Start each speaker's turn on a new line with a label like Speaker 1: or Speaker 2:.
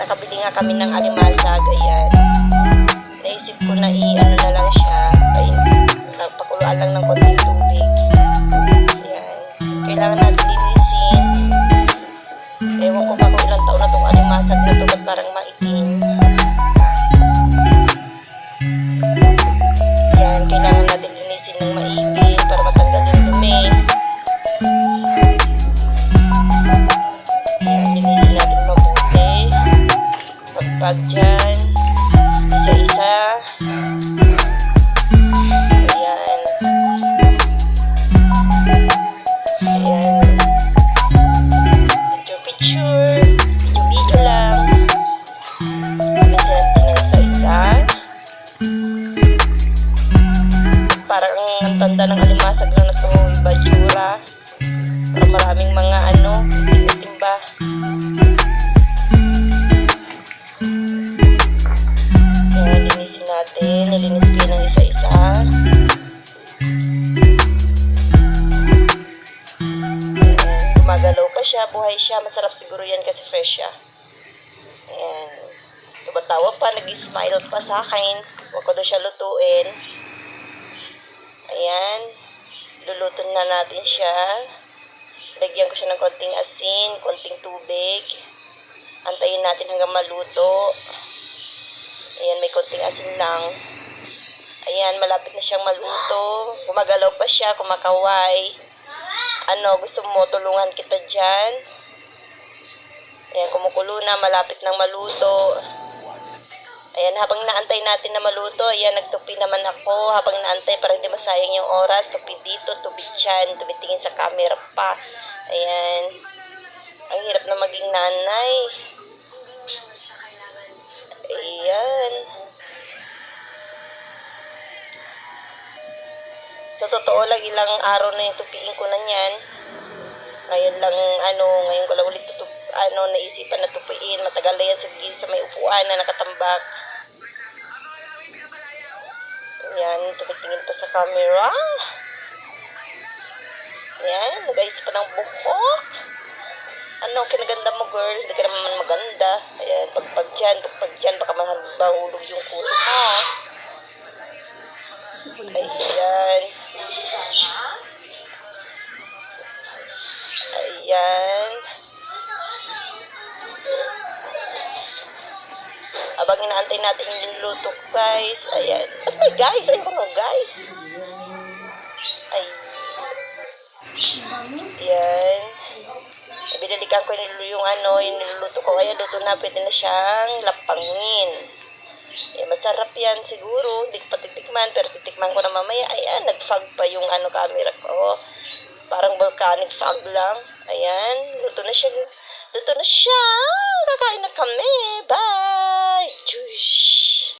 Speaker 1: nakabili nga kami ng alimasag. Ayan. Naisip ko na i-ano na lang siya. Ay, pakuluan lang ng konting tubig. Ayan. Kailangan natin linisin. Ewan ko pa kung ilang taon na itong alimasag na ito. Ba't parang maitim. Ayan. Kailangan natin linisin ng maigi para matanggal yung dumi. Ayan. Linisin natin mabuti. Pagpag dyan. Isa-isa. Ayan. Ayan. Picture-picture. Video-video lang. Linisin natin na isa-isa. Parang ang tanda ng alimasag lang na ito. Iba tsura. Parang maraming mga timba. Ayan, linisin natin. Nilinis ko ng isa-isa. Ayan, gumagalaw pa siya. Buhay siya. Masarap siguro yan kasi fresh siya. Ayan. Tumatawa pa. Nag-smile pa sa akin. Huwag ko daw siya lutuin. Ayan. Luluto na natin siya. Lagyan ko siya ng konting asin, konting tubig. Antayin natin hanggang maluto. Ayan, may konting asin lang. Ayan, malapit na siyang maluto. Gumagalaw pa siya, kumakaway. Gusto mo, tulungan kita dyan. Ayan, kumukulo na, malapit nang maluto. Ayan, habang naantay natin na maluto, ayan, nagtupi naman ako. Habang naantay, para hindi masayang yung oras. Tupi dito, tupi dyan, tumitingin sa camera pa. Ayan. Ang hirap na maging nanay. Ayan. Sa totoo lang, ilang araw na yung tupiin ko na yan. Ngayon lang, ngayon ko lang ulit naisipan na tupiin. Matagal na yan sa may upuan na nakatambak. Ayan, tumitingin pa sa camera. Ayan, nag-ayos pa ng buhok. Kinaganda mo, girl? Hindi ka naman maganda. Ayan, pagpag dyan, baka mahulog yung kulo mo. Ayan. Ayan. Habang inaantay natin yung luto, guys. Ayan. Ay, guys. Ayun mo, guys. Ay. Ayan. Binalikan ko yung niluluto ko. Kaya luto na, pwede na siyang lapangin. Ayan, masarap yan siguro. Hindi ko pa titikman, pero titikman ko na mamaya. Ayan, nag-fog pa yung camera ko. Parang volcanic fog lang. Ayan, luto na siya. Luto na siya. Kakain na kami. Bye!